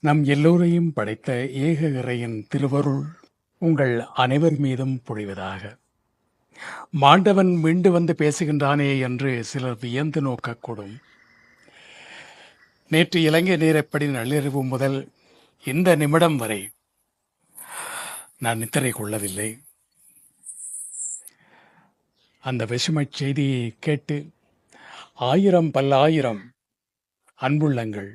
நம் எல்லோரையும் படைத்த ஏக இறையின் திருவருள் உங்கள் அனைவர் மீதும் பொழிவதாக. மாண்டவன் மீண்டு வந்து பேசுகின்றானே என்று சிலர் வியந்து நோக்கக்கூடும். நேற்று இலங்கை நேரப்படி நள்ளிரவு முதல் இந்த நிமிடம் வரை நான் நித்திரை கொள்ளவில்லை. அந்த விஷமச் செய்தியை கேட்டு ஆயிரம் பல்லாயிரம் அன்புள்ளங்கள்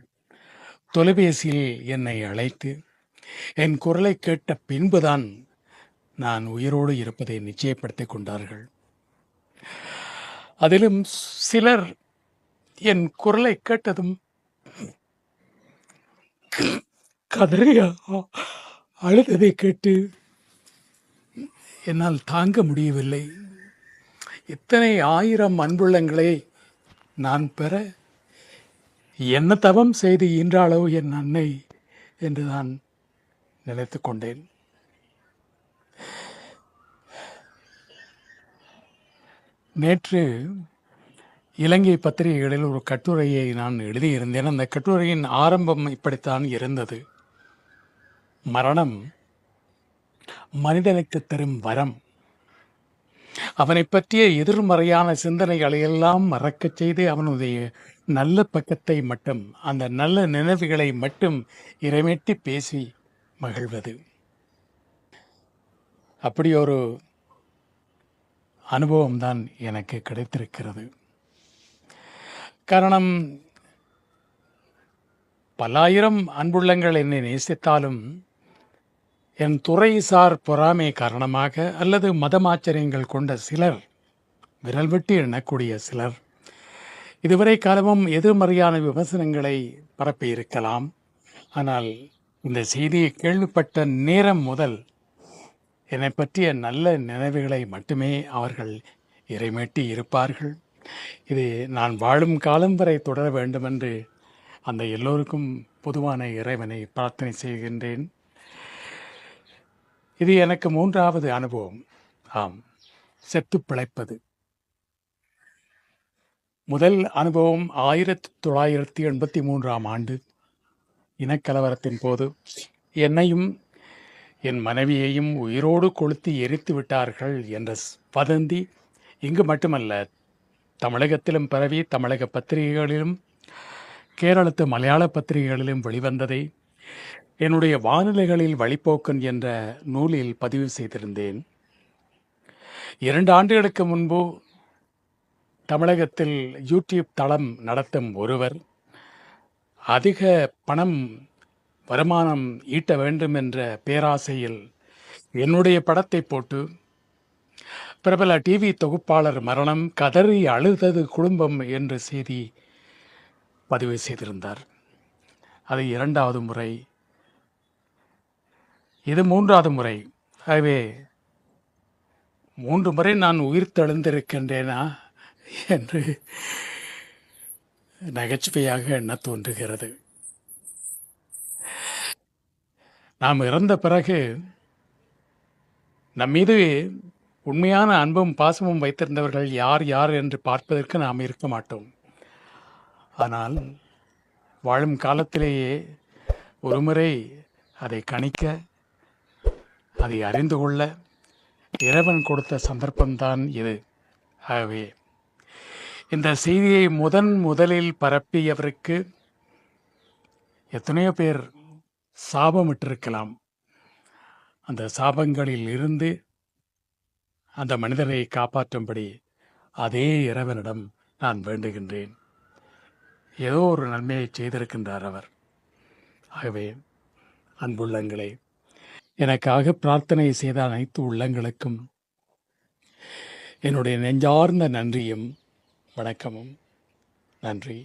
தொலைபேசியில் என்னை அழைத்து என் குரலை கேட்ட பின்புதான் நான் உயிரோடு இருப்பதை நிச்சயப்படுத்திக் கொண்டார்கள். அதிலும் சிலர் என் குரலை கேட்டதும் கதறி அழுததை கேட்டு என்னால் தாங்க முடியவில்லை. இத்தனை ஆயிரம் அன்புள்ளங்களை நான் பெற என்ன தவம் செய்து ஈன்றாளோ என் அன்னை என்று நான் நினைத்து கொண்டேன். நேற்று இலங்கை பத்திரிகைகளில் ஒரு கட்டுரையை நான் எழுதியிருந்தேன். அந்த கட்டுரையின் ஆரம்பம் இப்படித்தான் இருந்தது: மரணம் மனிதனுக்கு தரும் வரம். அவனை பற்றிய எதிர்மறையான சிந்தனைகளை எல்லாம் மறக்கச் செய்து அவனுடைய நல்ல பக்கத்தை மட்டும், அந்த நல்ல நினைவுகளை மட்டும் இறைமேட்டி பேசி மகிழ்வது. அப்படி ஒரு அனுபவம்தான் எனக்கு கிடைத்திருக்கிறது. காரணம், பல்லாயிரம் அன்புள்ளங்கள் என்னை நேசித்தாலும் என் துறைசார் பொறாமை காரணமாக அல்லது மதமாச்சரியங்கள் கொண்ட சிலர், விரல் விட்டு எண்ணக்கூடிய சிலர், இதுவரை காலமும் எதிர்மறையான விமர்சனங்களை பரப்பியிருக்கலாம். ஆனால் இந்த செய்தியை கேள்விப்பட்ட நேரம் முதல் என்னை பற்றிய நல்ல நினைவுகளை மட்டுமே அவர்கள் இறைமேட்டி இருப்பார்கள். இது நான் வாழும் காலம் வரை தொடர வேண்டுமென்று அந்த எல்லோருக்கும் பொதுவான இறைவனை பிரார்த்தனை செய்கின்றேன். இது எனக்கு 3வது அனுபவம். ஆம், செத்து பிழைப்பது. முதல் அனுபவம் 1983ஆம் ஆண்டு இனக்கலவரத்தின் போது என்னையும் என் மனைவியையும் உயிரோடு கொளுத்தி எரித்து விட்டார்கள் என்ற வதந்தி இங்கு மட்டுமல்ல, தமிழகத்திலும் பரவி தமிழக பத்திரிகைகளிலும் கேரளத்து மலையாள பத்திரிகைகளிலும் வெளிவந்ததை என்னுடைய வானிலைகளில் வழிப்போக்கன் என்ற நூலில் பதிவு செய்திருந்தேன். 2 ஆண்டுகளுக்கு முன்பு தமிழகத்தில் யூடியூப் தளம் நடத்தும் ஒருவர் அதிக பணம் வருமானம் ஈட்ட வேண்டும் என்ற பேராசையில் என்னுடைய படத்தை போட்டு பிரபல டிவி தொகுப்பாளர் மரணம், கதறி அழுதது குடும்பம் என்ற செய்தி பதிவு செய்திருந்தார். அது 2வது முறை, இது 3வது முறை. ஆகவே 3 முறை நான் உயிர் தெழுந்திருக்கின்றேனா என்று நகைச்சுவையாக எண்ண தோன்றுகிறது. நாம் இறந்த பிறகு நம் மீது உண்மையான அன்பும் பாசமும் வைத்திருந்தவர்கள் யார் யார் என்று பார்ப்பதற்கு நாம் இருக்க மாட்டோம். ஆனால் வாழும் காலத்திலேயே ஒருமுறை அதை கணிக்க, அதை அறிந்து கொள்ள இறைவன் கொடுத்த சந்தர்ப்பம்தான் இது. ஆகவே இந்த செய்தியை முதலில் பரப்பியவருக்கு எத்தனையோ பேர் சாபமிட்டிருக்கலாம். அந்த சாபங்களில் இருந்து அந்த மனிதரை காப்பாற்றும்படி அதே இறைவனிடம் நான் வேண்டுகின்றேன். ஏதோ ஒரு நன்மையை செய்திருக்கின்றார் அவர். ஆகவே அன்புள்ளங்களே, எனக்காக பிரார்த்தனை செய்த அனைத்து உள்ளங்களுக்கும் என்னுடைய நெஞ்சார்ந்த நன்றியும் வணக்கமும். நன்றி.